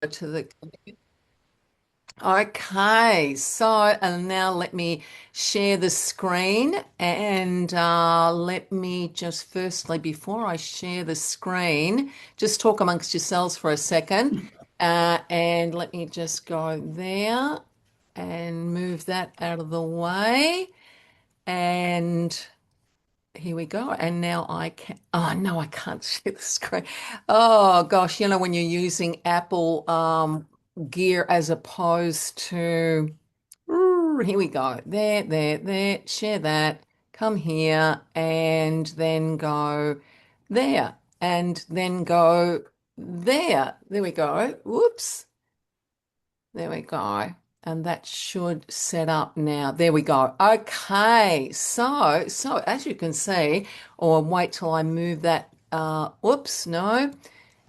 to the okay, so and now let me share the screen and let me just firstly, before I share the screen, just talk amongst yourselves for a second. And let me just go there and move that out of the way. And here we go. And now I can, oh no, I can't share the screen. Oh gosh, when you're using Apple gear as opposed to, here we go. There. Share that. Come here and then go there and then go there. There we go. Whoops. There we go. And that should set up now. There we go. Okay. So as you can see, or wait till I move that. Whoops, no.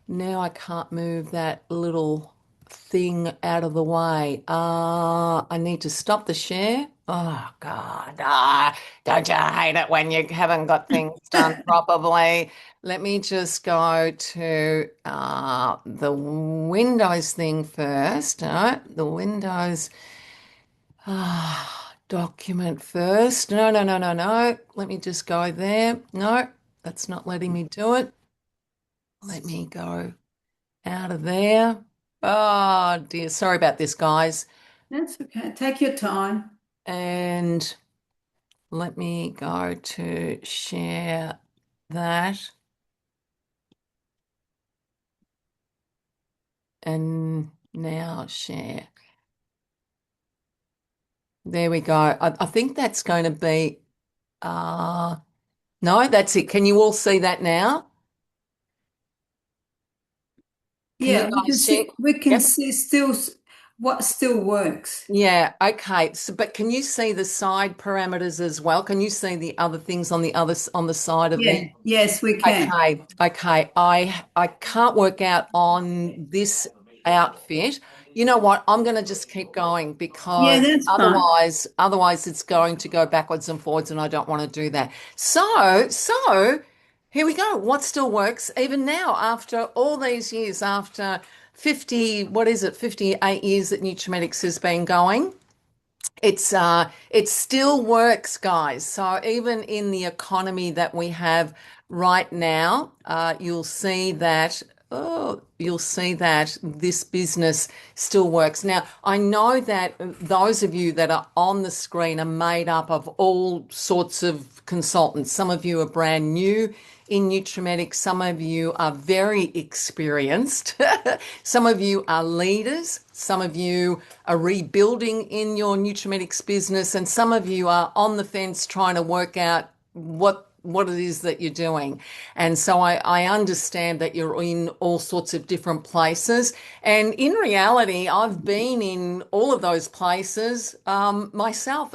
Now I can't move that little thing out of the way. I need to stop the share. Oh God. Don't you hate it when you haven't got things done properly? Let me just go to the Windows thing first. No, the Windows document first. No. Let me just go there. No, that's not letting me do it. Let me go out of there. Oh dear. Sorry about this, guys. That's okay. Take your time. And let me go to share that and now share. There we go. I think that's going to be, uh, no, that's it. Can you all see that now? Can you Yeah, we can guys share? see we can Yep. see still what still works. Yeah, okay. So, but can you see the side parameters as well? Can you see the other things on the on the side of the Yeah, yes, we can. okay. I can't work out on this outfit. You know what? I'm going to just keep going Yeah, because that's fine. otherwise it's going to go backwards and forwards, and I don't want to do that. So here we go. What still works even now after all these years, after 50, what is it, 58 years that Nutrimetics has been going? It still works, guys. So even in the economy that we have right now, you'll see that this business still works. Now, I know that those of you that are on the screen are made up of all sorts of consultants. Some of you are brand new in Nutrimetics. Some of you are very experienced. Some of you are leaders. Some of you are rebuilding in your Nutrimetics business, and some of you are on the fence trying to work out what it is that you're doing. And so I understand that you're in all sorts of different places. And in reality, I've been in all of those places myself,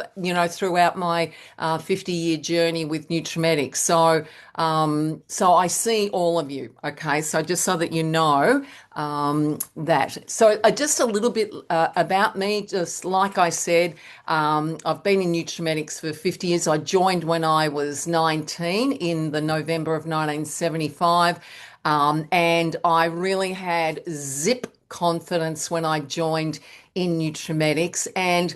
throughout my 50-year journey with Nutrimetics. So I see all of you. Okay. So just so that you know that. So just a little bit about me, just like I said, I've been in Nutrimetics for 50 years. I joined when I was 19 in the November of 1975. And I really had zip confidence when I joined in Nutrimetics. And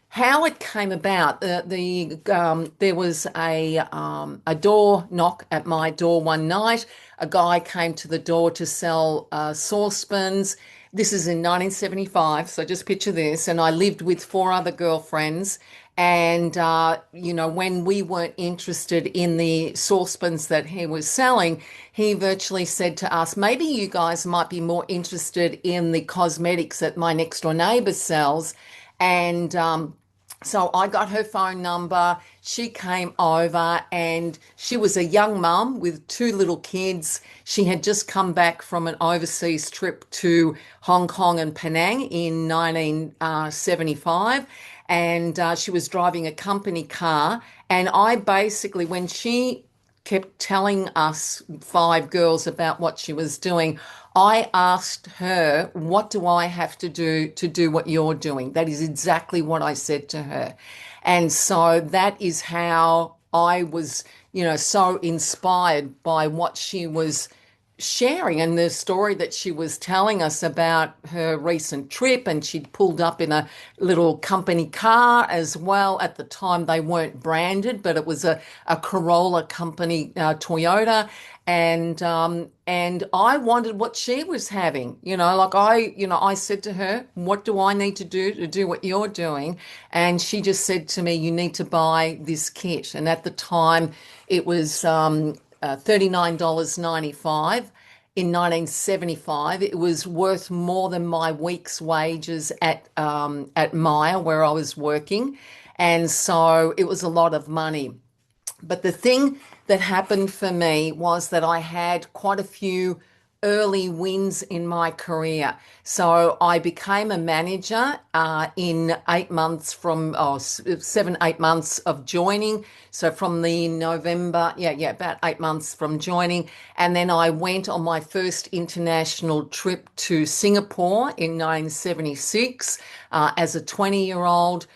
how it came about, there was a door knock at my door one night. A guy came to the door to sell saucepans. This is in 1975, so just picture this. And I lived with four other girlfriends. And, when we weren't interested in the saucepans that he was selling, he virtually said to us, maybe you guys might be more interested in the cosmetics that my next door neighbor sells. And so I got her phone number. She came over and she was a young mum with two little kids. She had just come back from an overseas trip to Hong Kong and Penang in 1975. And she was driving a company car. And I basically, when she kept telling us five girls about what she was doing, I asked her, what do I have to do what you're doing? That is exactly what I said to her. And so that is how I was, so inspired by what she was sharing and the story that she was telling us about her recent trip, and she'd pulled up in a little company car as well. At the time, they weren't branded, but it was a Corolla company, Toyota. And I wanted what she was having, I said to her, what do I need to do what you're doing? And she just said to me, you need to buy this kit. And at the time, it was $39.95. In 1975, it was worth more than my week's wages at Myer, where I was working, and so it was a lot of money. But the thing that happened for me was that I had quite a few early wins in my career. So I became a manager in 8 months from 7, 8 months of joining. So from the November, about 8 months from joining. And then I went on my first international trip to Singapore in 1976 as a 20-year-old.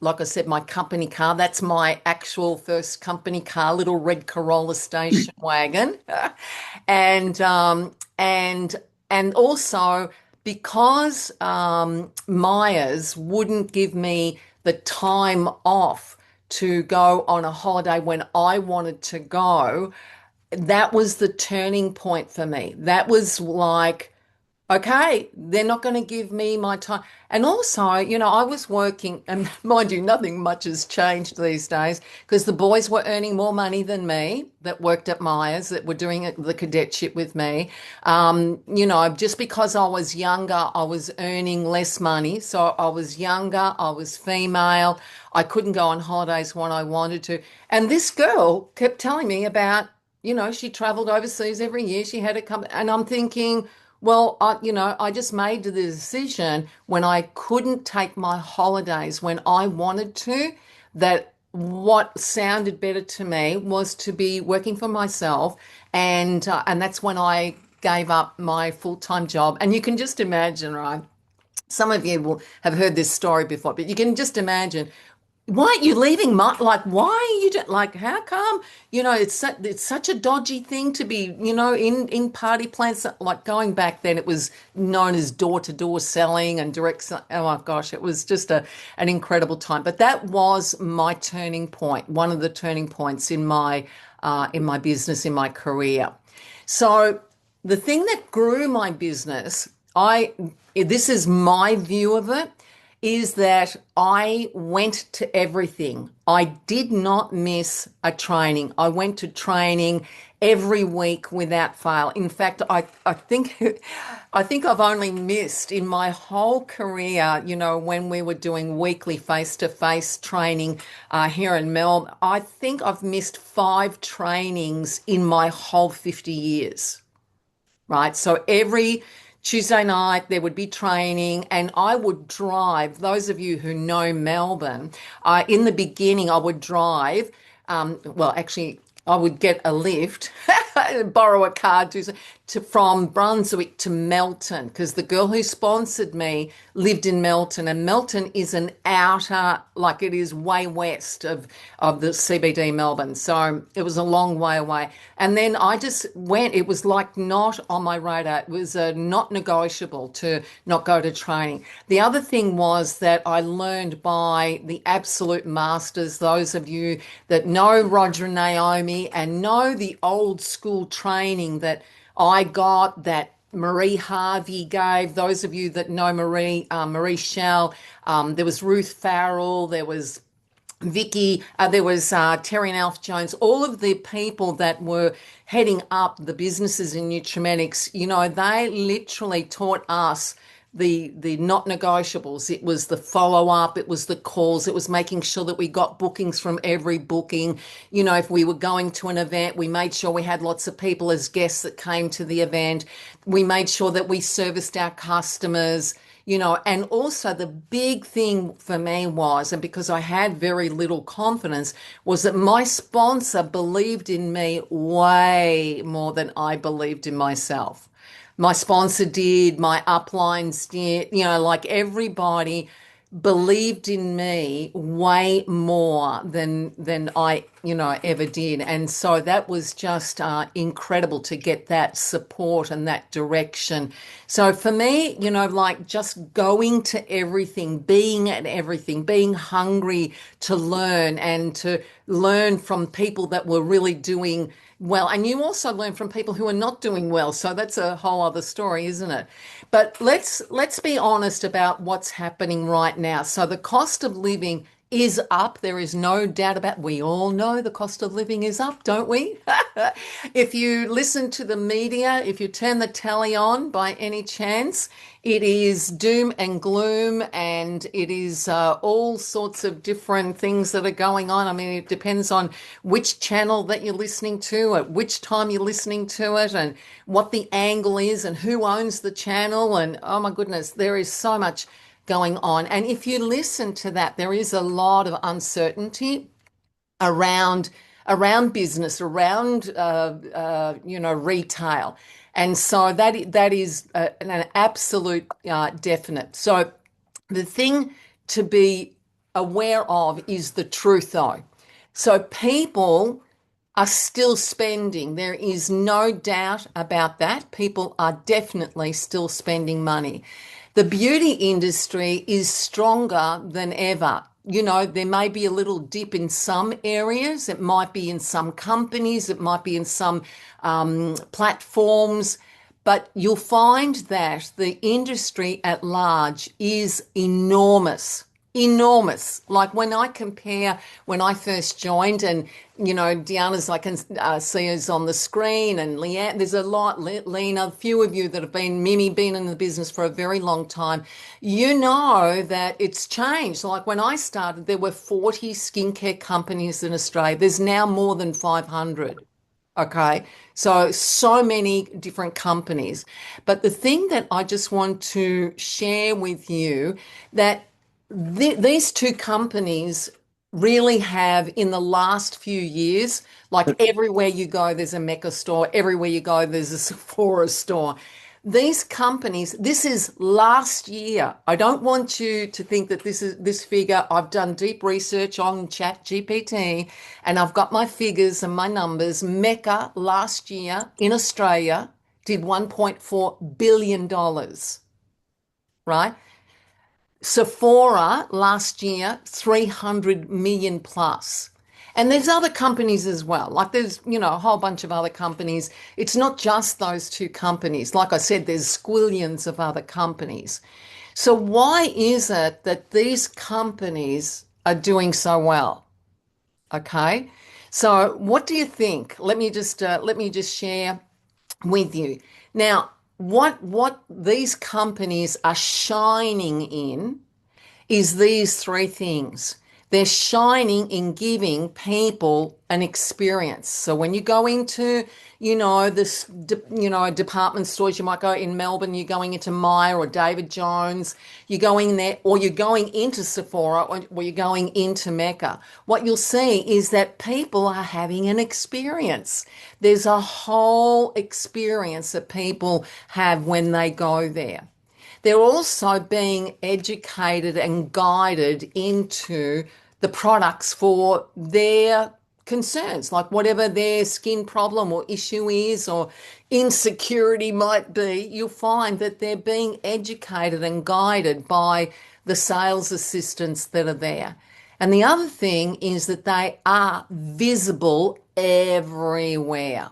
Like I said, my company car, that's my actual first company car, little red Corolla station wagon. And and and also because Myers wouldn't give me the time off to go on a holiday when I wanted to go, that was the turning point for me. That was like, okay, they're not going to give me my time. And also, I was working, and mind you, nothing much has changed these days because the boys were earning more money than me that worked at Myers, that were doing the cadetship with me. Just because I was younger, I was earning less money. So I was younger, I was female, I couldn't go on holidays when I wanted to. And this girl kept telling me about, she traveled overseas every year, she had a company, and I'm thinking, well, I just made the decision when I couldn't take my holidays when I wanted to, that what sounded better to me was to be working for myself, and that's when I gave up my full-time job. And you can just imagine, right? Some of you will have heard this story before, but you can just imagine, why aren't you leaving? Why are you like? How come? It's such a dodgy thing to be, in party plants. Like going back then, it was known as door to door selling and Oh my gosh, it was just an incredible time. But that was my turning point. One of the turning points in my business, in my career. So the thing that grew my business, this is my view of it, is that I went to everything. I did not miss a training. I went to training every week without fail. In fact, I think I've only missed in my whole career, when we were doing weekly face-to-face training here in Melbourne, I think I've missed 5 trainings in my whole 50 years, right? So every Tuesday night, there would be training, and I would drive. Those of you who know Melbourne, in the beginning, I would drive. Actually, I would get a lift, borrow a car from Brunswick to Melton, because the girl who sponsored me lived in Melton, and Melton is an outer, like it is way west of the CBD Melbourne. So it was a long way away. And then I just went, it was like not on my radar. It was not negotiable to not go to training. The other thing was that I learned by the absolute masters, those of you that know Roger and Naomi and know the old school training that I got, that Marie Harvey gave. Those of you that know Marie Shell, there was Ruth Farrell, there was Vicky, there was Terry and Alf Jones, all of the people that were heading up the businesses in Nutrimetics, they literally taught us the not negotiables. It was the follow up, it was the calls, it was making sure that we got bookings from every booking. If we were going to an event, we made sure we had lots of people as guests that came to the event. We made sure that we serviced our customers. And also the big thing for me was, and because I had very little confidence, was that my sponsor believed in me way more than I believed in myself. My sponsor did, my uplines did, like everybody believed in me way more than I, ever did. And so that was just incredible to get that support and that direction. So for me, like just going to everything, being at everything, being hungry to learn and to learn from people that were really doing well. And you also learn from people who are not doing well. So that's a whole other story, isn't it? But let's be honest about what's happening right now. So the cost of living is up. There is no doubt about. We all know the cost of living is up, don't we? If you listen to the media, if you turn the telly on by any chance, it is doom and gloom, and it is all sorts of different things that are going on. I mean, it depends on which channel that you're listening to, at which time you're listening to it, and what the angle is, and who owns the channel. And oh my goodness, there is so much going on. And if you listen to that, there is a lot of uncertainty around business, around retail, and so that is an absolute definite. So the thing to be aware of is the truth, though. So people are still spending. There is no doubt about that. People are definitely still spending money. The beauty industry is stronger than ever. There may be a little dip in some areas. It might be in some companies. It might be in some platforms. But you'll find that the industry at large is enormous. Enormous. Like when I compare when I first joined, and Deanna's, I can see us on the screen, and Leanne, there's a lot, Lena, a few of you that have Mimi, been in the business for a very long time. You know that it's changed. Like when I started, there were 40 skincare companies in Australia. There's now more than 500. Okay, so many different companies. But the thing that I just want to share with you, that these two companies really have, in the last few years, like everywhere you go, there's a Mecca store. Everywhere you go, there's a Sephora store. These companies, this is last year. I don't want you to think that this figure. I've done deep research on Chat GPT, and I've got my figures and my numbers. Mecca last year in Australia did $1.4 billion, right? Sephora last year, 300 million plus. And there's other companies as well. Like there's, a whole bunch of other companies. It's not just those two companies. Like I said, there's squillions of other companies. So why is it that these companies are doing so well? Okay. So what do you think? Let me just share with you. Now, what these companies are shining in is these three things. They're shining in giving people an experience. So when you go into, department stores, you might go in Melbourne, you're going into Myer or David Jones, you're going there, or you're going into Sephora, or you're going into Mecca. What you'll see is that people are having an experience. There's a whole experience that people have when they go there. They're also being educated and guided into the products for their concerns, like whatever their skin problem or issue is or insecurity might be. You'll find that they're being educated and guided by the sales assistants that are there. And the other thing is that they are visible everywhere.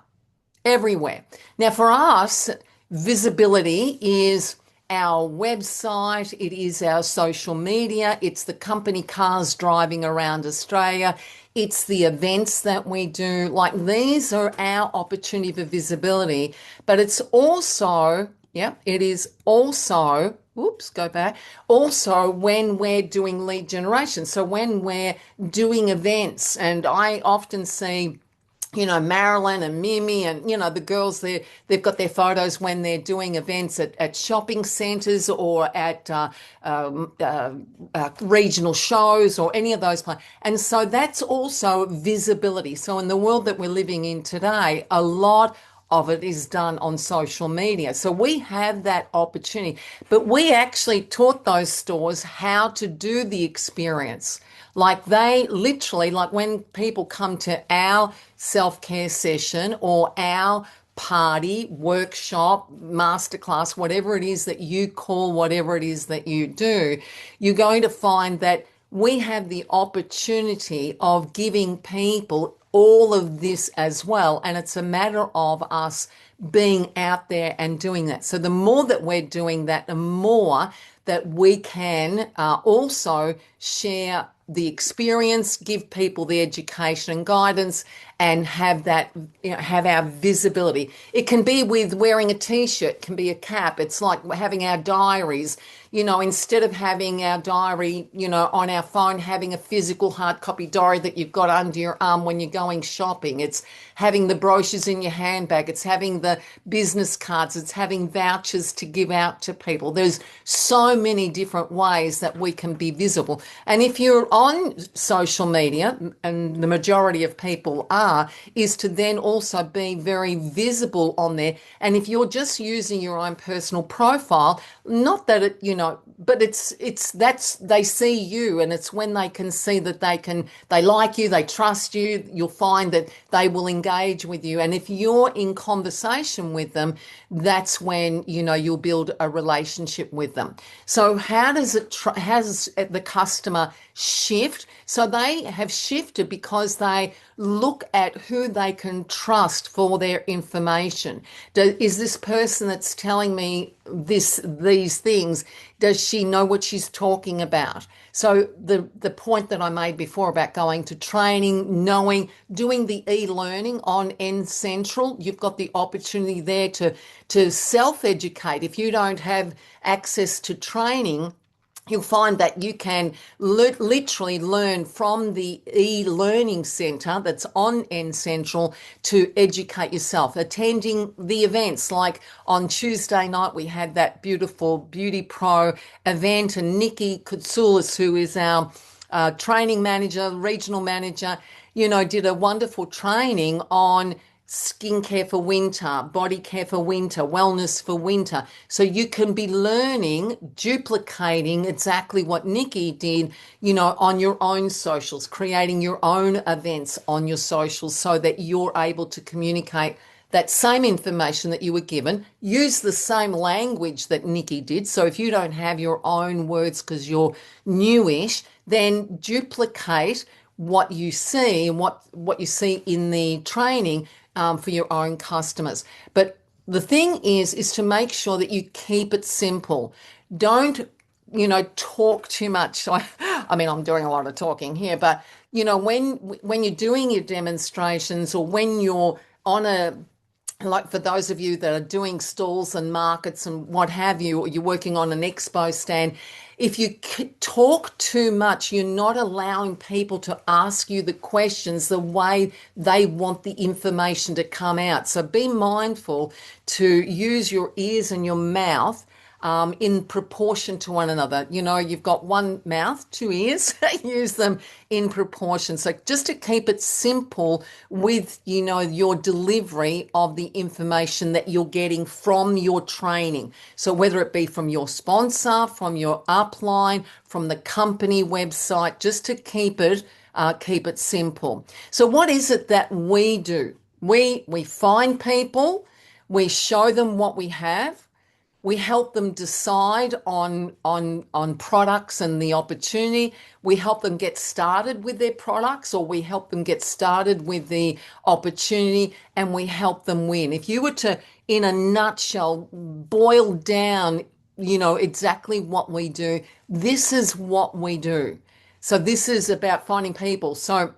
Everywhere. Now, for us, visibility is our website, it is our social media, it's the company cars driving around Australia, it's the events that we do. Like these are our opportunity for visibility, but it's also, it is also, go back, also when we're doing lead generation. So when we're doing events, and I often see Marilyn and Mimi and, the girls there, they've got their photos when they're doing events at shopping centres or at regional shows or any of those places. And so that's also visibility. So in the world that we're living in today, a lot of it is done on social media. So we have that opportunity, but we actually taught those stores how to do the experience. Like they literally, like when people come to our self-care session or our party, workshop, masterclass, whatever it is that you call whatever it is that you do, you're going to find that we have the opportunity of giving people all of this as well. And it's a matter of us being out there and doing that. So the more that we're doing that, the more that we can also share the experience, give people the education and guidance, and have that, have our visibility. It can be with wearing a t-shirt, can be a cap. It's like having our diaries, instead of having our diary, on our phone, having a physical hard copy diary that you've got under your arm when you're going shopping. It's having the brochures in your handbag. It's having the business cards. It's having vouchers to give out to people. There's so many different ways that we can be visible. And if you're on social media, and the majority of people are, is to then also be very visible on there. And if you're just using your own personal profile, not that it, but that's they see you, and it's when they can see that they like you, they trust you, you'll find that they will engage with you. And if you're in conversation with them, that's when you'll build a relationship with them. So how does the customer shift? So they have shifted because they look at who they can trust for their information. Is this person that's telling me these things, does she know what she's talking about? So the point that I made before about going to training, doing the e-learning on N Central, you've got the opportunity there to self-educate. If you don't have access to training, you'll find that you can literally learn from the e-learning centre that's on N Central to educate yourself, attending the events. Like on Tuesday night, we had that beautiful Beauty Pro event, and Nikki Koutsoulis, who is our training manager, regional manager, did a wonderful training on skincare for winter, body care for winter, wellness for winter. So you can be learning, duplicating exactly what Nikki did, on your own socials, creating your own events on your socials so that you're able to communicate that same information that you were given, use the same language that Nikki did. So if you don't have your own words because you're newish, then duplicate what you see and what you see in the training for your own customers. But the thing is to make sure that you keep it simple. Don't, talk too much. I mean, I'm doing a lot of talking here, but, when you're doing your demonstrations, or when you're on like for those of you that are doing stalls and markets and what have you, or you're working on an expo stand, if you talk too much, you're not allowing people to ask you the questions the way they want the information to come out. So be mindful to use your ears and your mouth in proportion to one another. You've got one mouth, two ears, use them in proportion. So just to keep it simple with, your delivery of the information that you're getting from your training. So whether it be from your sponsor, from your upline, from the company website, just to keep it simple. So what is it that we do? We find people, we show them what we have. We help them decide on products and the opportunity. We help them get started with their products, or we help them get started with the opportunity, and we help them win. If you were to, in a nutshell, boil down, exactly what we do, this is what we do. So this is about finding people. So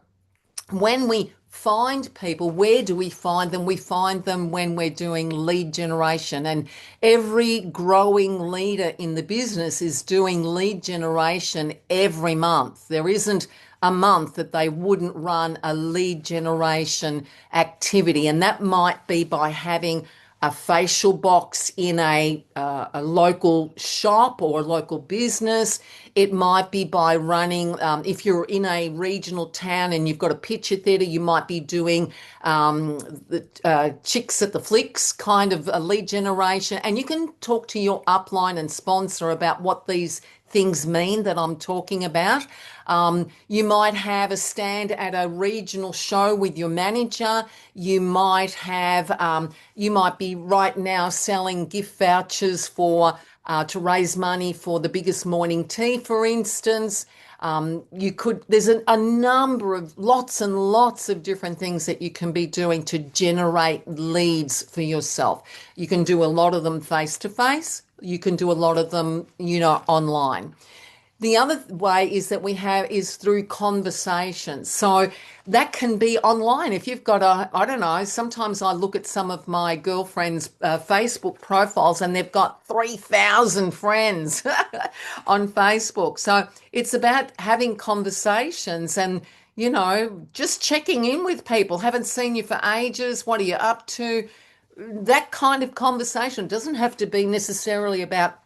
when we find people, where do we find them? We find them when we're doing lead generation, and every growing leader in the business is doing lead generation every month. There isn't a month that they wouldn't run a lead generation activity, and that might be by having a facial box in a local shop or a local business. It might be by running, if you're in a regional town and you've got a picture theatre, you might be doing the chicks at the flicks kind of a lead generation. And you can talk to your upline and sponsor about what these things mean that I'm talking about. You might have a stand at a regional show with your manager. You might have, you might be right now selling gift vouchers for to raise money for the biggest morning tea, for instance. There's a number of lots and lots of different things that you can be doing to generate leads for yourself. You can do a lot of them face to face. You can do a lot of them, online. The other way is that we have is through conversations. So that can be online. If you've got I don't know, sometimes I look at some of my girlfriends' Facebook profiles and they've got 3,000 friends on Facebook. So it's about having conversations and, just checking in with people. Haven't seen you for ages. What are you up to? That kind of conversation doesn't have to be necessarily about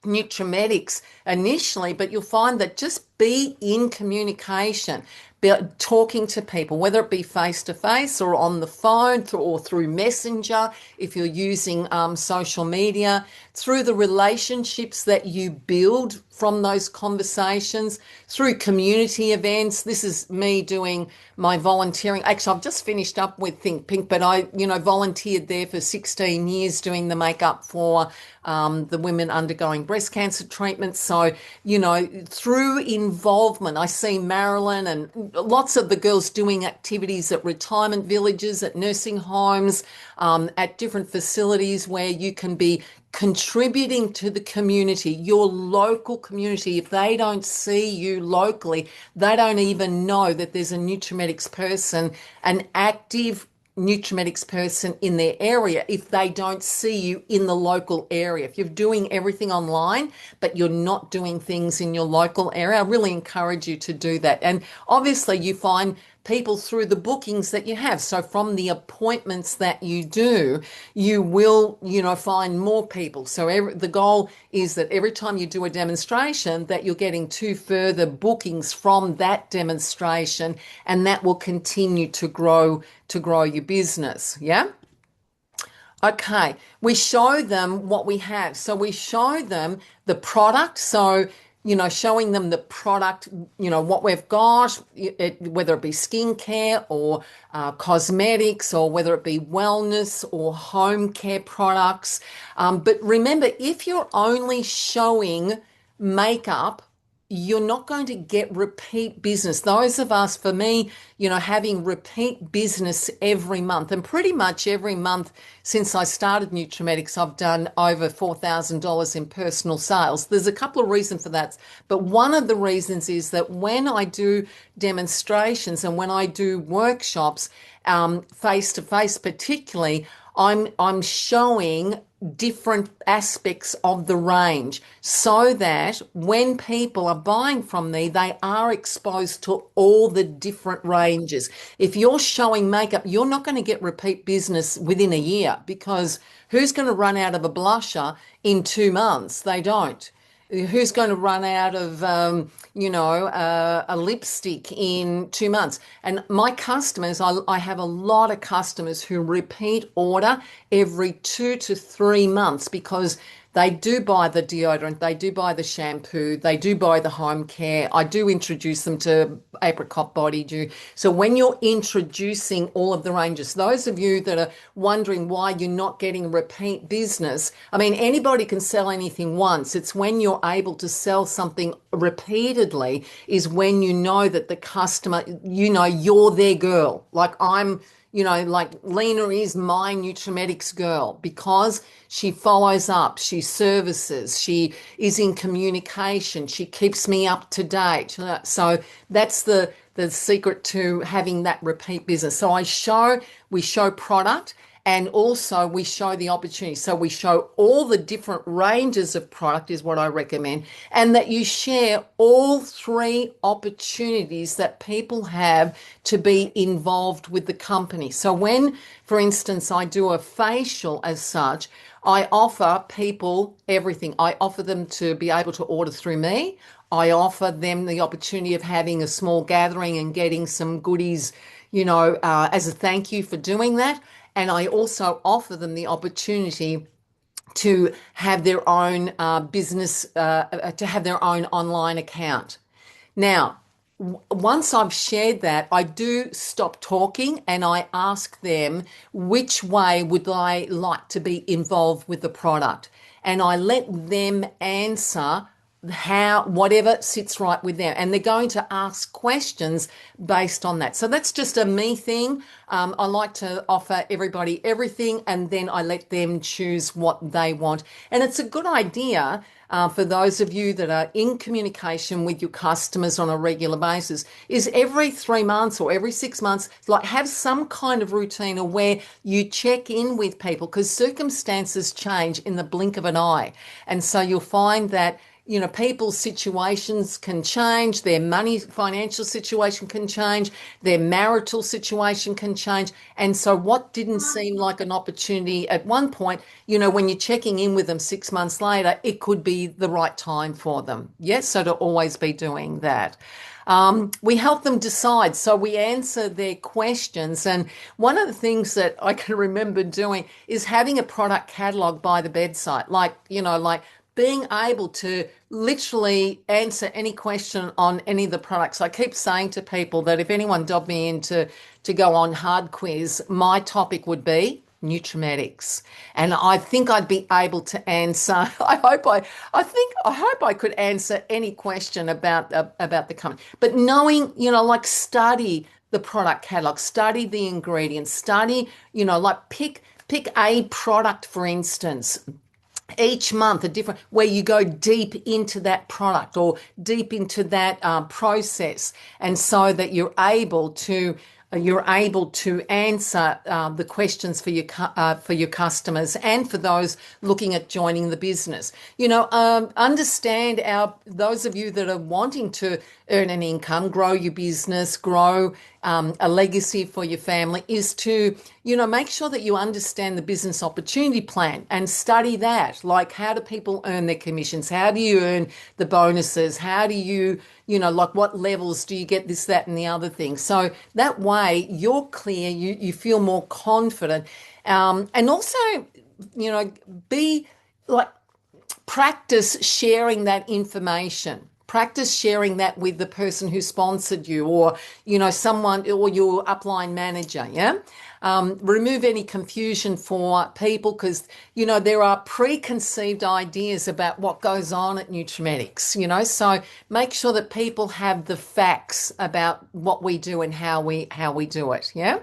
Nutrimetics initially, but you'll find that just be in communication, be talking to people, whether it be face to face or on the phone or through Messenger, if you're using social media, through the relationships that you build from those conversations, through community events. This is me doing my volunteering. Actually, I've just finished up with Think Pink, but I, volunteered there for 16 years doing the makeup for the women undergoing breast cancer treatment. So, through involvement, I see Marilyn and lots of the girls doing activities at retirement villages, at nursing homes, at different facilities where you can be contributing to the community, your local community. If they don't see you locally, they don't even know that there's a Nutrimetics person, an active Nutrimetics person in their area, if they don't see you in the local area. If you're doing everything online, but you're not doing things in your local area, I really encourage you to do that. And obviously you find people through the bookings that you have. So from the appointments that you do, you will, find more people. So the goal is that every time you do a demonstration, that you're getting 2 further bookings from that demonstration, and that will continue to grow your business. Yeah. Okay. We show them what we have. So we show them the product. So showing them the product, what we've got, whether it be skincare or cosmetics, or whether it be wellness or home care products. But remember, if you're only showing makeup, you're not going to get repeat business. Those of us, for me, having repeat business every month, and pretty much every month since I started Nutrimetics, I've done over $4,000 in personal sales. There's a couple of reasons for that, but one of the reasons is that when I do demonstrations and when I do workshops, face to face particularly, I'm showing different aspects of the range so that when people are buying from me, they are exposed to all the different ranges. If you're showing makeup, you're not going to get repeat business within a year, because who's going to run out of a blusher in 2 months? They don't. Who's going to run out of, a lipstick in 2 months? And my customers, I have a lot of customers who repeat order every 2 to 3 months, because they do buy the deodorant, they do buy the shampoo, they do buy the home care. I do introduce them to apricot body dew. So when you're introducing all of the ranges, those of you that are wondering why you're not getting repeat business, I mean, anybody can sell anything once. It's when you're able to sell something repeatedly is when you know that the customer, you're their girl. Like like Lena is my Nutrimetics girl, because she follows up, she services, she is in communication, she keeps me up to date. So that's the secret to having that repeat business. So we show product, And also we show the opportunity. So we show all the different ranges of product is what I recommend, and that you share all three opportunities that people have to be involved with the company. So when, for instance, I do a facial as such, I offer people everything. I offer them to be able to order through me. I offer them the opportunity of having a small gathering and getting some goodies, as a thank you for doing that. And I also offer them the opportunity to have their own business, to have their own online account. Now, once I've shared that, I do stop talking and I ask them which way would I like to be involved with the product. And I let them answer how whatever sits right with them, and they're going to ask questions based on that. So that's just a me thing. I like to offer everybody everything, and then I let them choose what they want. And it's a good idea for those of you that are in communication with your customers on a regular basis, is every 3 months or every 6 months, like have some kind of routine or where you check in with people, because circumstances change in the blink of an eye. And so you'll find that people's situations can change, their money, financial situation can change, their marital situation can change. And so what didn't seem like an opportunity at one point, when you're checking in with them 6 months later, it could be the right time for them. Yes, so to always be doing that. We help them decide. So we answer their questions. And one of the things that I can remember doing is having a product catalog by the bedside, like being able to literally answer any question on any of the products. I keep saying to people that if anyone dobbed me in to go on hard quiz, my topic would be Nutrimetics. And I think I'd be able to answer. I hope I could answer any question about the company. But knowing, study the product catalog, study the ingredients, study, pick a product, for instance, each month a different, where you go deep into that product or deep into that process, and so that you're able to answer the questions for your customers and for those looking at joining the business. Understand those of you that are wanting to earn an income, grow your business, grow a legacy for your family, is to make sure that you understand the business opportunity plan and study that. Like, how do people earn their commissions? How do you earn the bonuses? How do you what levels do you get this, that, and the other thing? So that way you're clear, you feel more confident. And also, be like, practice sharing that information. Practice sharing that with the person who sponsored you, or, someone, or your upline manager. Yeah. Remove any confusion for people, because, there are preconceived ideas about what goes on at Nutrimetics, so make sure that people have the facts about what we do and how we do it. Yeah.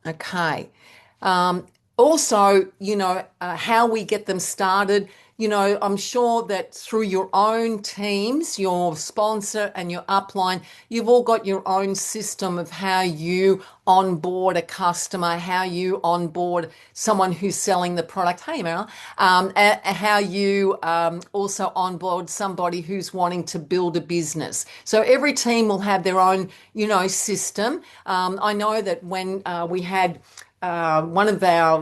Okay. Also, how we get them started. I'm sure that through your own teams, your sponsor and your upline, you've all got your own system of how you onboard a customer, how you onboard someone who's selling the product. Hey, Meryl. How you also onboard somebody who's wanting to build a business. So every team will have their own, system. I know that when we had one of our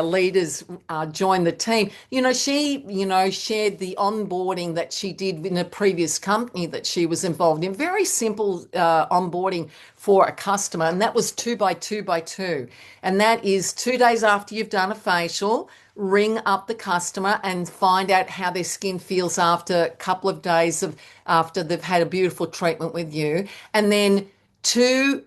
leaders joined the team. She shared the onboarding that she did in a previous company that she was involved in. Very simple onboarding for a customer, and that was 2 by 2 by 2, and that is 2 days after you've done a facial. Ring up the customer and find out how their skin feels after a couple of days after they've had a beautiful treatment with you, and then 2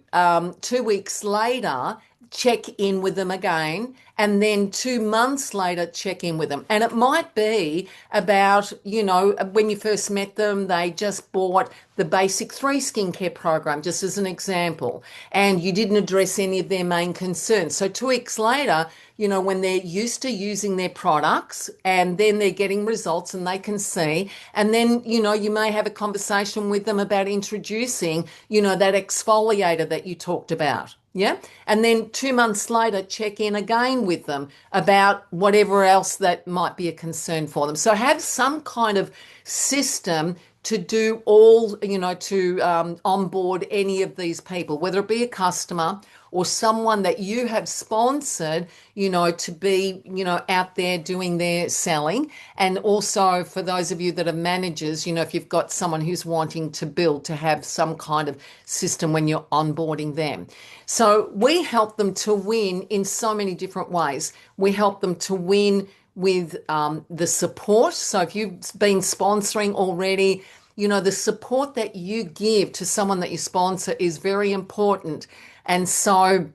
weeks later, check in with them again, and then 2 months later, check in with them. And it might be about, when you first met them, they just bought the basic 3 skincare program, just as an example, and you didn't address any of their main concerns. So 2 weeks later, when they're used to using their products, and then they're getting results and they can see, and then, you may have a conversation with them about introducing, that exfoliator that you talked about. Yeah. And then 2 months later, check in again with them about whatever else that might be a concern for them. So have some kind of system to do all, to onboard any of these people, whether it be a customer or someone that you have sponsored, to be, out there doing their selling. And also for those of you that are managers, if you've got someone who's wanting to build, to have some kind of system when you're onboarding them. So we help them to win in so many different ways. We help them to win with the support. So if you've been sponsoring already, the support that you give to someone that you sponsor is very important. And so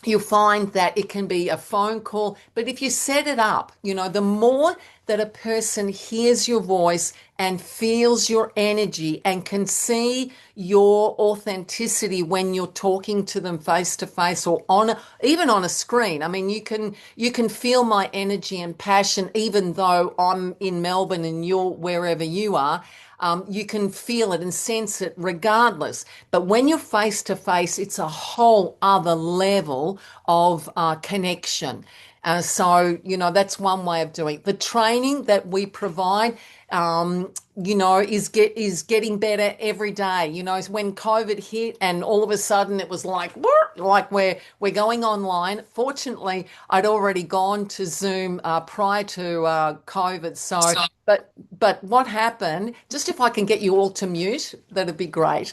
you'll find that it can be a phone call, but if you set it up, the more that a person hears your voice and feels your energy and can see your authenticity when you're talking to them face to face or even on a screen. I mean, you can feel my energy and passion even though I'm in Melbourne and you're wherever you are. You can feel it and sense it regardless. But when you're face to face, it's a whole other level of connection. That's one way of doing it. The training that we provide, is getting better every day. When COVID hit and all of a sudden it was like we're going online. Fortunately, I'd already gone to Zoom prior to COVID. But what happened, just if I can get you all to mute, that'd be great.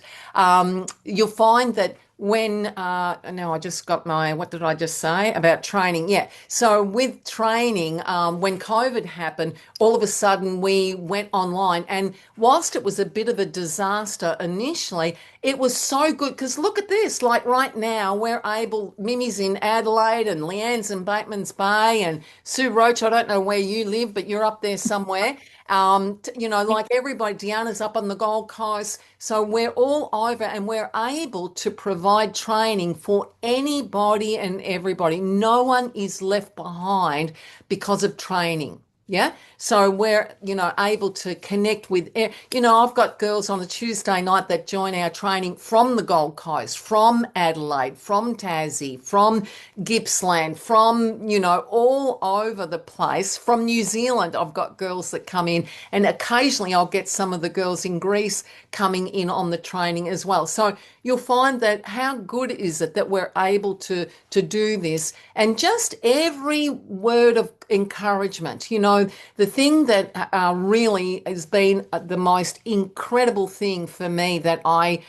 You'll find that no, I just got what did I just say about training? Yeah. So with training, when COVID happened, all of a sudden we went online. And whilst it was a bit of a disaster initially, it was so good because look at this, like right now Mimi's in Adelaide and Leanne's in Bateman's Bay and Sue Roach, I don't know where you live, but you're up there somewhere. Like everybody, Deanna's up on the Gold Coast. So we're all over and we're able to provide training for anybody and everybody. No one is left behind because of training. Yeah. So we're, able to connect with, I've got girls on a Tuesday night that join our training from the Gold Coast, from Adelaide, from Tassie, from Gippsland, from, all over the place. From New Zealand, I've got girls that come in, and occasionally I'll get some of the girls in Greece coming in on the training as well. So you'll find that how good is it that we're able to do this, and just every word of encouragement. The thing that really has been the most incredible thing for me that I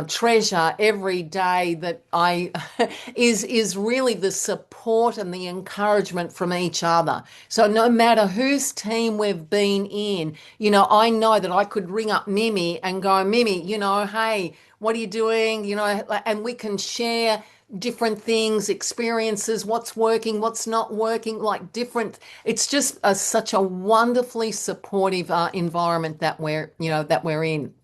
treasure every day that I is really the support and the encouragement from each other. So no matter whose team we've been in, I know that I could ring up Mimi and go, Mimi, hey, what are you doing? And we can share different things, experiences, what's working, what's not working, like different. It's just such a wonderfully supportive environment that we're in.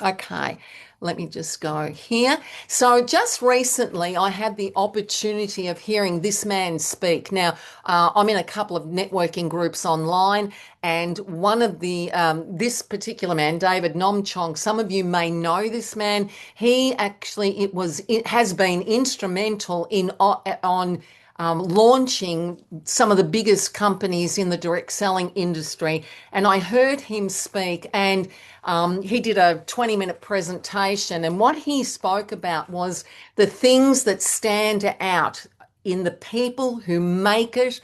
Okay, let me just go here. So just recently, I had the opportunity of hearing this man speak. Now, I'm in a couple of networking groups online, and one of this particular man, David Nomchong, some of you may know this man. He actually, it has been instrumental in on launching some of the biggest companies in the direct selling industry. And I heard him speak, and he did a 20-minute presentation. And what he spoke about was the things that stand out in the people who make it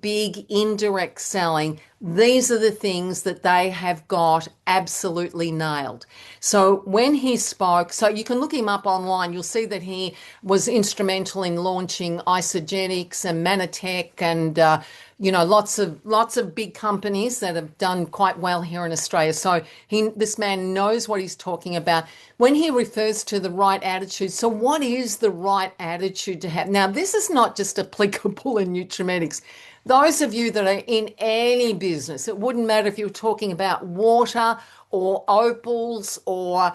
big in direct selling. These are the things that they have got absolutely nailed. So when he spoke, so you can look him up online, you'll see that he was instrumental in launching Isogenics and Manatech and lots of big companies that have done quite well here in Australia. So this man knows what he's talking about. When he refers to the right attitude, so what is the right attitude to have? Now, this is not just applicable in Nutrimetics. Those of you that are in any business, it wouldn't matter if you're talking about water or opals or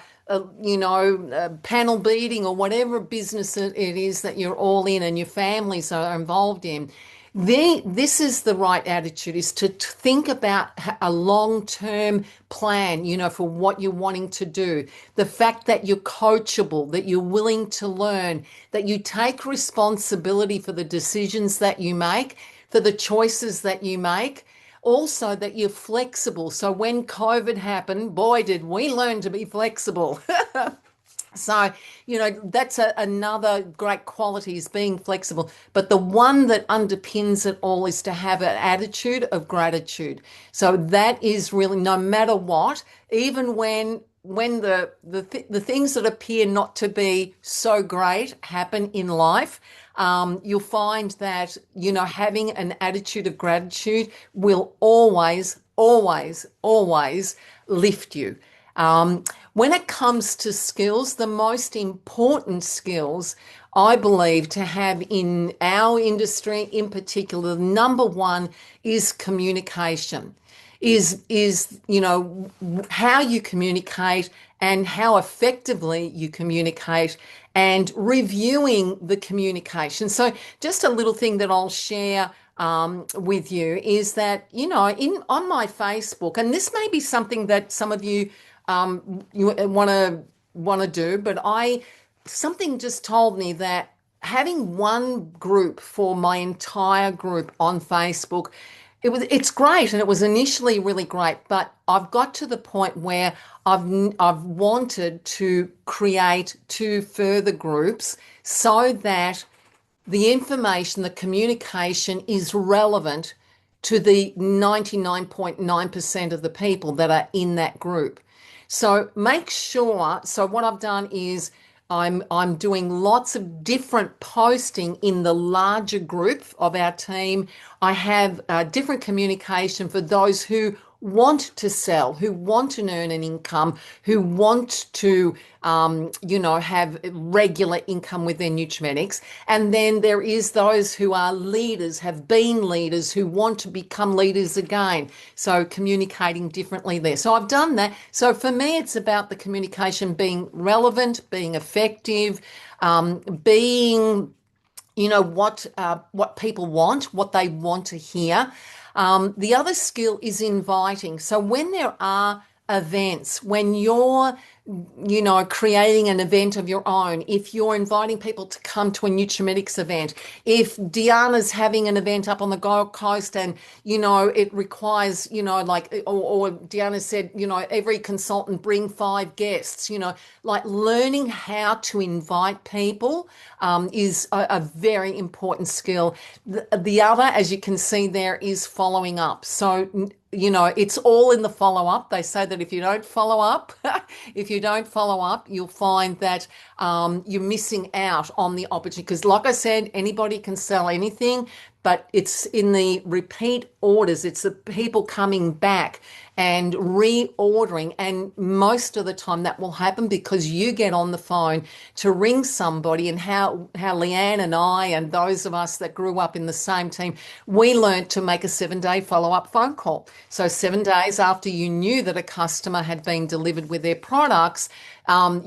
panel beating or whatever business it is that you're all in and your families are involved in. This is the right attitude, is to think about a long-term plan, for what you're wanting to do. The fact that you're coachable, that you're willing to learn, that you take responsibility for the decisions that you make, for the choices that you make. Also, that you're flexible. So when COVID happened, boy, did we learn to be flexible. So, that's another great quality, is being flexible. But the one that underpins it all is to have an attitude of gratitude. So that is really, no matter what, even when the things that appear not to be so great happen in life, you'll find that, having an attitude of gratitude will always, always, always lift you. When it comes to skills, the most important skills I believe to have in our industry in particular, number one is communication, is how you communicate and how effectively you communicate, and reviewing the communication. So just a little thing that I'll share with you is that, on my Facebook, and this may be something that some of you you want to do, but something just told me that having one group for my entire group on Facebook, it's great, and it was initially really great, but I've got to the point where I've wanted to create two further groups so that the information, the communication is relevant to the 99.9% of the people that are in that group. So make sure, so what I've done is I'm doing lots of different posting in the larger group of our team. I have different communication for those who want to sell, who want to earn an income, who want to, have regular income with their Nutrimetics. And then there is those who are leaders, have been leaders, who want to become leaders again. So communicating differently there. So I've done that. So for me, it's about the communication being relevant, being effective, being what people want, what they want to hear. The other skill is inviting. So when there are events, when you're creating an event of your own, if you're inviting people to come to a Nutrimetics event, if Deanna's having an event up on the Gold Coast and, it requires, or Deanna said, every consultant bring 5 guests, like learning how to invite people is a very important skill. The other, as you can see there, is following up. So, it's all in the follow up. They say that if you don't follow up, you'll find that you're missing out on the opportunity. Because like I said, anybody can sell anything, but it's in the repeat orders. It's the people coming back and reordering. And most of the time that will happen because you get on the phone to ring somebody, and how Leanne and I and those of us that grew up in the same team, we learned to make a 7-day follow-up phone call. So 7 days after you knew that a customer had been delivered with their products,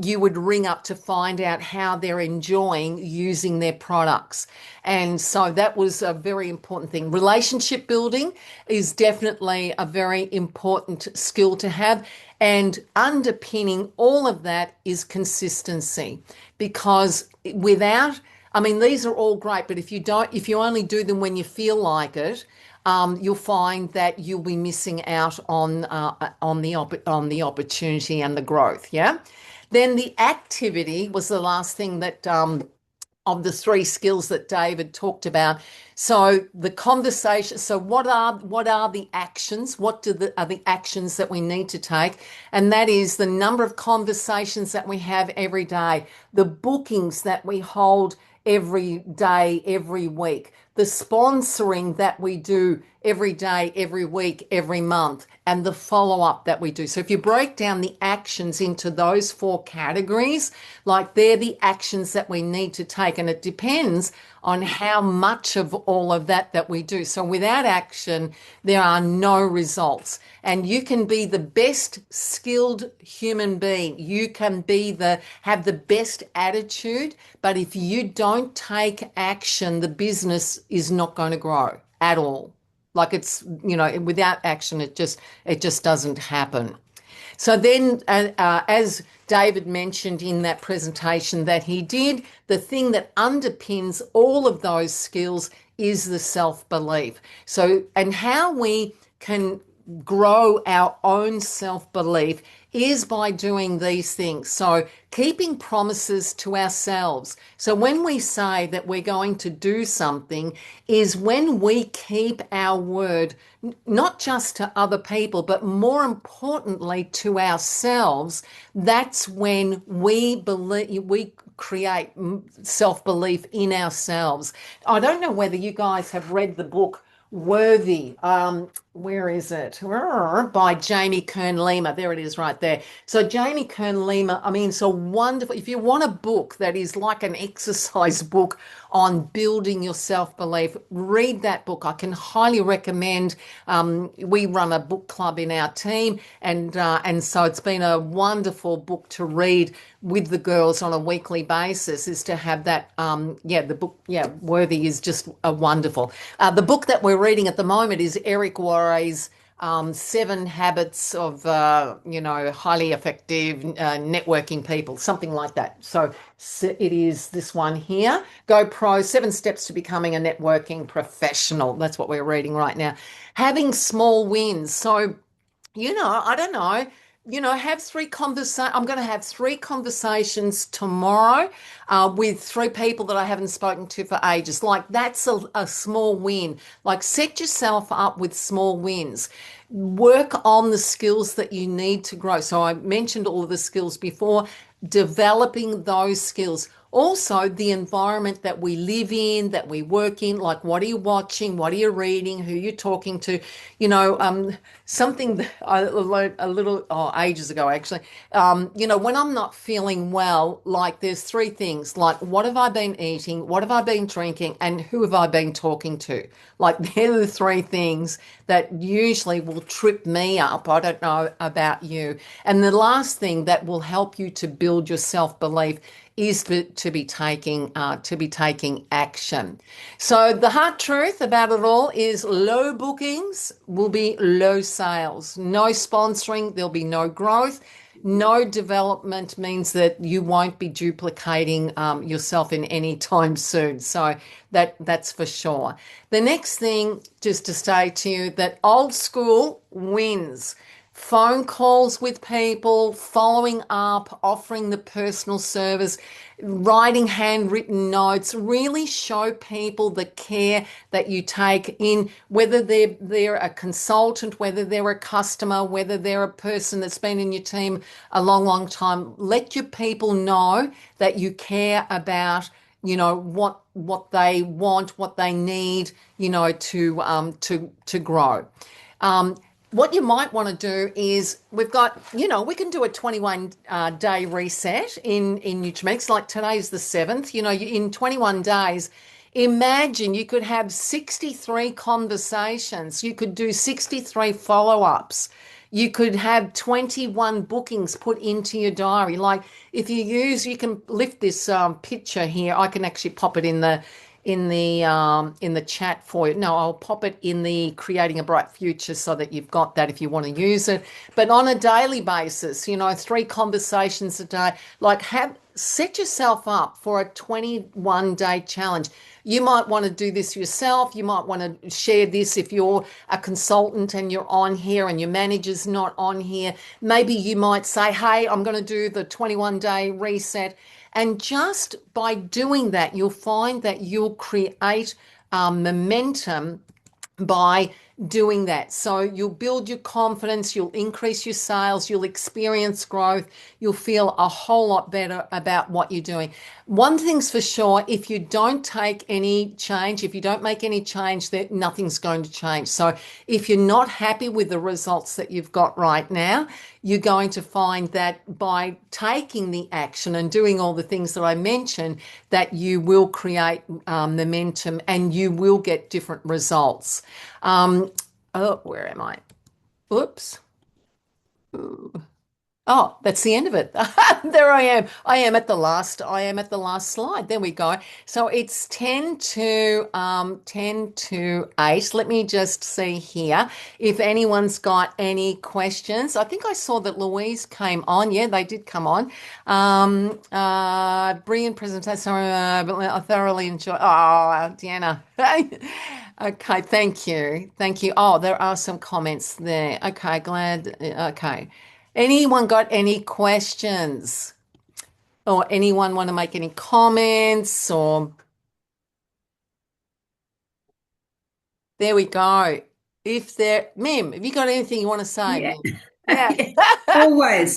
you would ring up to find out how they're enjoying using their products. And so that was a very important thing. Relationship building is definitely a very important skill to have. And underpinning all of that is consistency, because these are all great, but if you only do them when you feel like it, you'll find that you'll be missing out on the opportunity and the growth. Yeah. Then the activity was the last thing that of the 3 skills that David talked about. So the conversation. So what are the actions? What are the actions that we need to take? And that is the number of conversations that we have every day, the bookings that we hold every day, every week, the sponsoring that we do every day, every week, every month, and the follow-up that we do. So if you break down the actions into those 4 categories, like they're the actions that we need to take, and it depends on how much of all of that we do. So without action, there are no results. And you can be the best skilled human being. You can have the best attitude, but if you don't take action, the business is not going to grow at all. Like without action, it just doesn't happen. So then, as David mentioned in that presentation that he did, the thing that underpins all of those skills is the self-belief. So, and how we can grow our own self-belief is by doing these things. So keeping promises to ourselves. So when we say that we're going to do something is when we keep our word, not just to other people, but more importantly to ourselves. That's when we create self-belief in ourselves. I don't know whether you guys have read the book Worthy. Where is it? By Jamie Kern-Lima. There it is right there. So Jamie Kern-Lima, I mean, so wonderful. If you want a book that is like an exercise book on building your self-belief, read that book. I can highly recommend. We run a book club in our team, and so it's been a wonderful book to read with the girls on a weekly basis, is to have that. The book, Worthy is just a wonderful. The book that we're reading at the moment is Eric Worre's 7 Habits of, highly effective networking people, something like that. So it is this one here, Go Pro, 7 Steps to Becoming a Networking Professional. That's what we're reading right now. Having small wins. So, I don't know. Have 3 conversations. I'm going to have 3 conversations tomorrow with 3 people that I haven't spoken to for ages. Like, that's a small win. Like, set yourself up with small wins. Work on the skills that you need to grow. So I mentioned all of the skills before, developing those skills. Also, the environment that we live in, that we work in, like what are you watching, what are you reading, who you're talking to, something that I learned ages ago, actually. When I'm not feeling well, like there's 3 things, like what have I been eating, what have I been drinking, and who have I been talking to? Like they're the 3 things that usually will trip me up. I don't know about you. And the last thing that will help you to build your self-belief is to be taking action. So the hard truth about it all is low bookings will be low sales. No sponsoring, there'll be no growth. No development means that you won't be duplicating yourself in any time soon. So that's for sure. The next thing, just to say to you, that old school wins. Phone calls with people, following up, offering the personal service, writing handwritten notes, really show people the care that you take in, whether they're a consultant, whether they're a customer, whether they're a person that's been in your team a long, long time. Let your people know that you care about what they want, what they need, to grow. What you might want to do is we can do a 21 day reset in Nutrimetics. Like today's the 7th, in 21 days, imagine you could have 63 conversations. You could do 63 follow-ups. You could have 21 bookings put into your diary. Like if you can lift this picture here. I can actually pop it in the chat for you. No, I'll pop it in the Creating a Bright Future so that you've got that if you want to use it. But on a daily basis, 3 conversations a day, set yourself up for a 21-day challenge. You might want to do this yourself. You might want to share this if you're a consultant and you're on here and your manager's not on here. Maybe you might say, hey, I'm going to do the 21-day reset. And just by doing that, you'll find that you'll create momentum by doing that. So you'll build your confidence, you'll increase your sales, you'll experience growth, you'll feel a whole lot better about what you're doing. One thing's for sure, if you don't take any change, if you don't make any change, that nothing's going to change. So if you're not happy with the results that you've got right now, you're going to find that by taking the action and doing all the things that I mentioned, that you will create momentum and you will get different results. Where am I? Oops. Ooh. Oh, that's the end of it. There I am. I am at the last slide. There we go. So it's 10 to 8. Let me just see here if anyone's got any questions. I think I saw that Louise came on. Yeah, they did come on. Brilliant presentation. I thoroughly enjoyed. Oh, Deanna. Okay, thank you. Thank you. Oh, there are some comments there. Okay, glad. Okay. Anyone got any questions? Or anyone want to make any comments? Or there we go. If there, Mim, have you got anything you want to say, Yeah. Mim? Yeah. Yeah.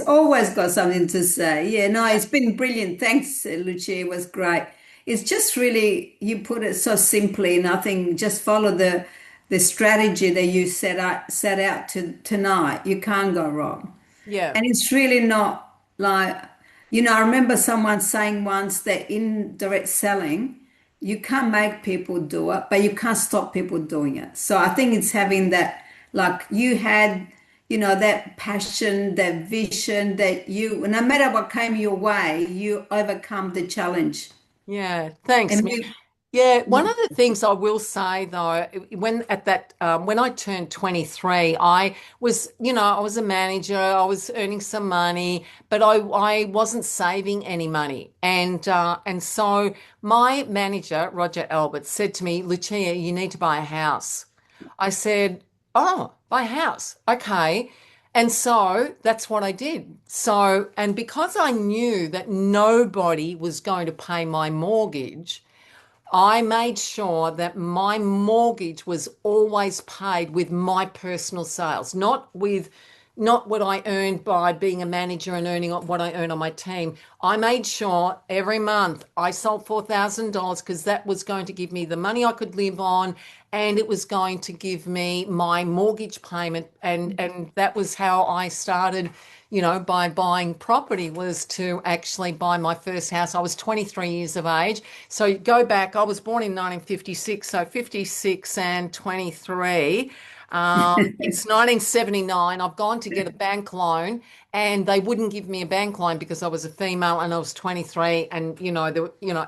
Always got something to say. Yeah, no, Yeah. it's been brilliant. Thanks, Lucia. It was great. It's just really, you put it so simply, and I think just follow the strategy that you set out to tonight. You can't go wrong. Yeah. And it's really not like, I remember someone saying once that in direct selling, you can't make people do it, but you can't stop people doing it. So I think it's having that, like you had, that passion, that vision that no matter what came your way, you overcome the challenge. Yeah. Thanks, And Mim. we, Yeah, one yeah, of the things I will say though, when I turned 23, I was a manager, I was earning some money, but I wasn't saving any money, and so my manager Roger Albert said to me, Lucia, you need to buy a house. I said, oh, buy a house, okay. And so that's what I did. So, and because I knew that nobody was going to pay my mortgage, I made sure that my mortgage was always paid with my personal sales, not what I earned by being a manager and earning what I earn on my team. I made sure every month I sold $4,000 because that was going to give me the money I could live on, and it was going to give me my mortgage payment, and that was how I started, by buying property, was to actually buy my first house. I was 23 years of age. So you go back, I was born in 1956, so 56 and 23. It's 1979. I've gone to get a bank loan and they wouldn't give me a bank loan because I was a female and I was 23, and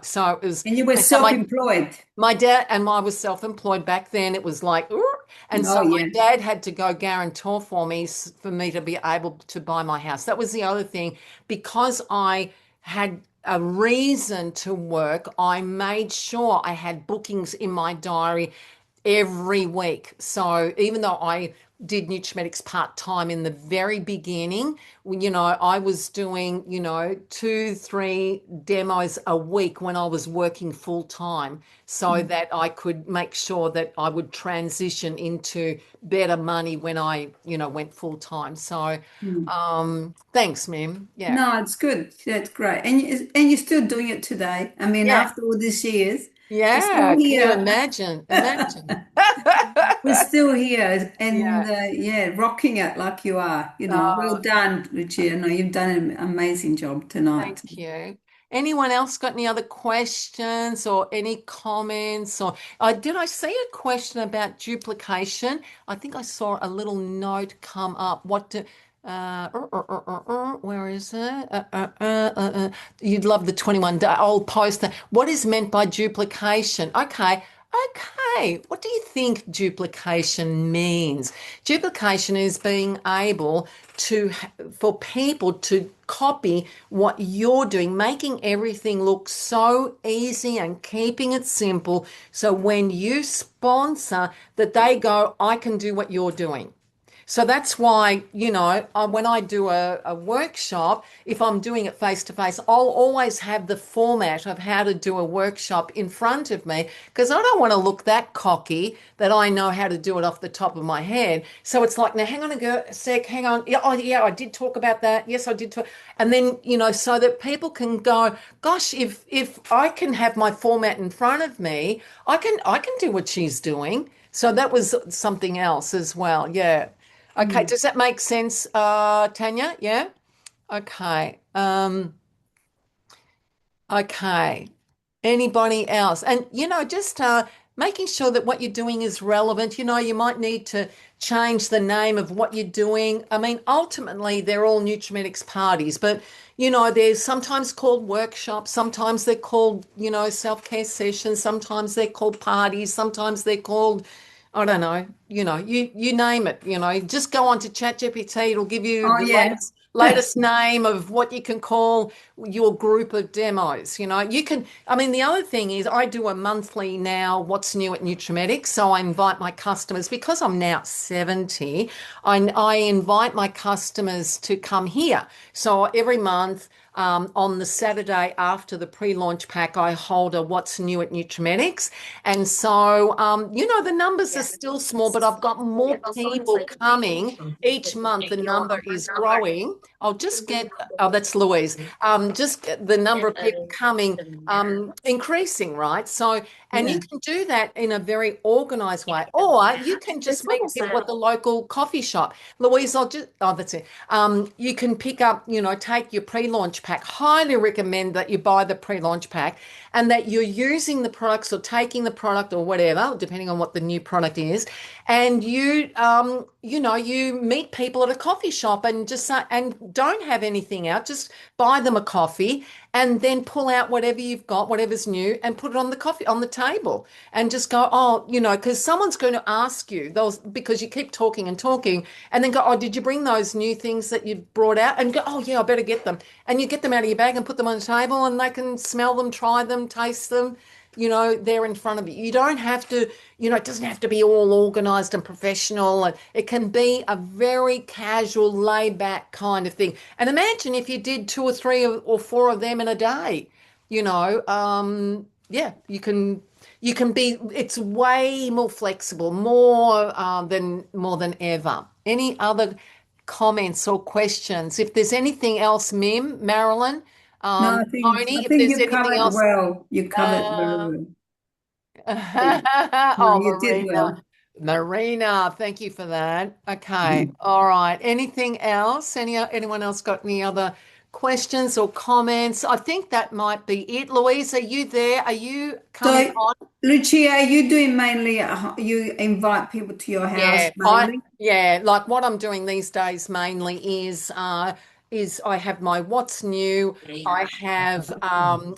so it was, and you were so self-employed. my dad and I was self-employed back then. It was like, "Ooh." And so Oh, my yeah. dad had to go guarantor for me for me to be able to buy my house. That was the other thing. Because I had a reason to work, I made sure I had bookings in my diary every week. So even though I did Nutrimetics part time in the very beginning, I was doing, 2, 3 demos a week when I was working full time, so that I could make sure that I would transition into better money when I, went full time. So, Mm. thanks, Mim. Yeah. No, it's good. That's great. And you're still doing it today. I mean, Yeah. after all these years, we're still Yeah. Can you here. imagine? Imagine. We're still here and Yeah. yeah, rocking it like you are. Well done, Lucia. No, you've done an amazing job tonight. Thank you. Anyone else got any other questions or any comments? Or did I see a question about duplication? I think I saw a little note come up. Where is it? You'd love the 21-day. I'll post that. What is meant by duplication? Okay. Okay. What do you think duplication means? Duplication is being able for people to copy what you're doing, making everything look so easy and keeping it simple. So when you sponsor, that they go, I can do what you're doing. So that's why, when I do a workshop, if I'm doing it face to face, I'll always have the format of how to do a workshop in front of me because I don't want to look that cocky that I know how to do it off the top of my head. So it's like, now hang on a sec, hang on. Yeah, oh yeah, I did talk about that. Yes, I did talk. And then, so that people can go, gosh, if I can have my format in front of me, I can do what she's doing. So that was something else as well. Yeah. Okay. Mm. Does that make sense, Tanya? Yeah. Okay. Okay. Anybody else? And, just making sure that what you're doing is relevant. You might need to change the name of what you're doing. I mean, ultimately, they're all Nutrimetics parties, but, they're sometimes called workshops, sometimes they're called, self-care sessions, sometimes they're called parties, sometimes they're called, I don't know, you name it, just go on to ChatGPT, it'll give you Oh the yeah. latest name of what you can call your group of demos. I mean, the other thing is I do a monthly now, what's new at Nutrimetics. So I invite my customers because I'm now 70, I invite my customers to come here. So every month, on the Saturday after the pre-launch pack, I hold a What's New at Nutrimetics. And so, the numbers are still small, but I've got more people coming each month. The number is growing. I'll just get, oh, that's Louise. Just get the number of people coming increasing, right? So, and you Yeah. can do that in a very organized way, or you can just meet people at the local coffee shop. Louise, oh, that's it. You can pick up, take your pre-launch pack. Highly recommend that you buy the pre-launch pack and that you're using the products or taking the product or whatever, depending on what the new product is. And you meet people at a coffee shop and just and don't have anything out. Just buy them a coffee and then pull out whatever you've got, whatever's new, and put it on the coffee on the table and just go, oh, because someone's going to ask you those because you keep talking and talking and then go, oh, did you bring those new things that you brought out? And go, oh yeah, I better get them. And you get them out of your bag and put them on the table and they can smell them, try them, taste them. They're in front of you. You don't have to, it doesn't have to be all organized and professional. And it can be a very casual, laid back kind of thing. And imagine if you did two or three or four of them in a day, yeah, you can be, it's way more flexible, more than ever. Any other comments or questions? If there's anything else, Mim, Marilyn, No, I Tony, if think there's you anything covered else, well. You covered very uh, well. Yeah. No, oh, you did Marina. well. Marina, thank you for that. Okay. Mm. All right. Anything else? Anyone else got any other questions or comments? I think that might be it. Louise, are you there? Are you coming So, on? Lucia, you doing mainly, you invite people to your house Yeah, mainly? like what I'm doing these days mainly is I have my what's new. I have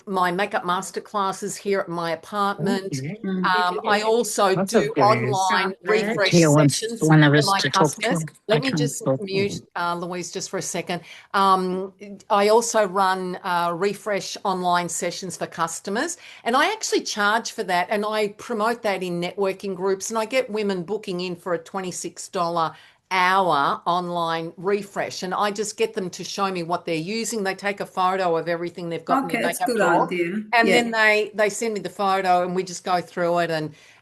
my makeup master classes here at my apartment. Mm. I also That's do okay. online refresh Tia wants sessions one of for us my to talk customers. to. I Let me can't just talk. mute Louise just for a second. I also run refresh online sessions for customers, and I actually charge for that, and I promote that in networking groups, and I get women booking in for a $26 hour online refresh, and I just get them to show me what they're using. They take a photo of everything they've got in Okay, their that's a makeup good drawer, idea. and Yeah. then they send me the photo, and we just go through it,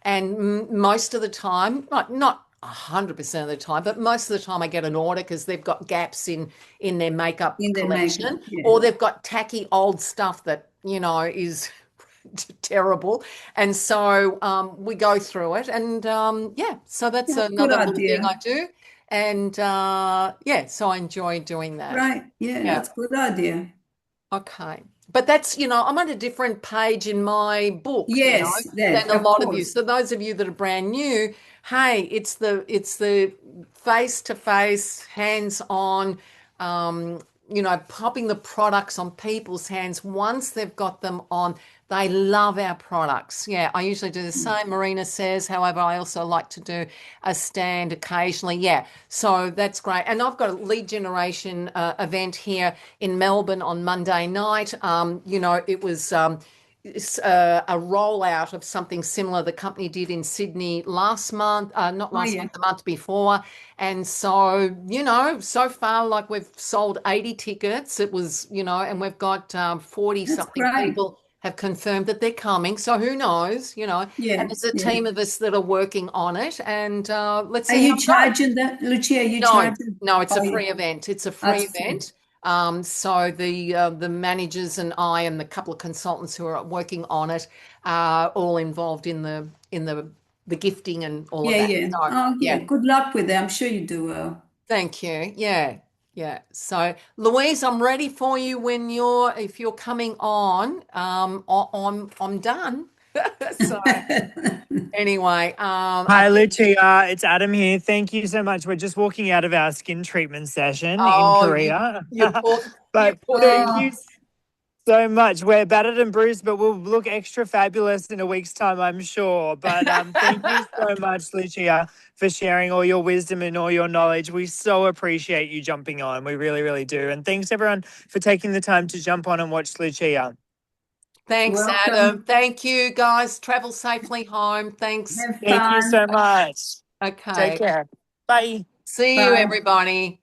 and most of the time, not 100% of the time, but most of the time I get an order because they've got gaps in their makeup In the makeup. collection, Yeah. or they've got tacky old stuff that is terrible. And so we go through it, and yeah, so that's That's a good another little thing idea. I do, and yeah, so I enjoy doing that. Right. Yeah, Yeah. that's a good idea. Okay. But that's, I'm on a different page in my book, Yes, than that, a of lot of you. course. So those of you that are brand new, hey, it's the face-to-face, hands-on, um, popping the products on people's hands once they've got them on. They love our products. Yeah, I usually do the same, Marina says. However, I also like to do a stand occasionally. Yeah, so that's great. And I've got a lead generation event here in Melbourne on Monday night. It was a rollout of something similar the company did in Sydney last month, not Oh last yeah, month, the month before. And so, so far, like we've sold 80 tickets. It was, and we've got 40 that's something great. people have confirmed that they're coming. So who knows. And Yeah, there's a yeah. team of us that are working on it. And let's Are see how you it goes. charging that, Lucia? Are you No, charging? no, it's a Oh yeah, free event. It's a free that's free. event. So the managers and I and the couple of consultants who are working on it are all involved in the gifting and all of Yeah, that. yeah. So Oh yeah. yeah, Good luck with it. I'm sure you do well. thank you. Yeah, yeah. So Louise, I'm ready for you when if you're coming on. I'm done. So anyway, I Hi, think Lucia. It's Adam here. Thank you so much. We're just walking out of our skin treatment session in oh you Korea. you poor you But poor thank Oh, you so much. We're battered and bruised, but we'll look extra fabulous in a week's time, I'm sure. But thank you so much, Lucia, for sharing all your wisdom and all your knowledge. We so appreciate you jumping on. We really, really do. And thanks, everyone, for taking the time to jump on and watch Lucia. Thanks, Adam. welcome. Thank you, guys. Travel safely home. Thanks. Have Thank you fun. so much. Take Okay. care. Bye. See you, Bye. everybody.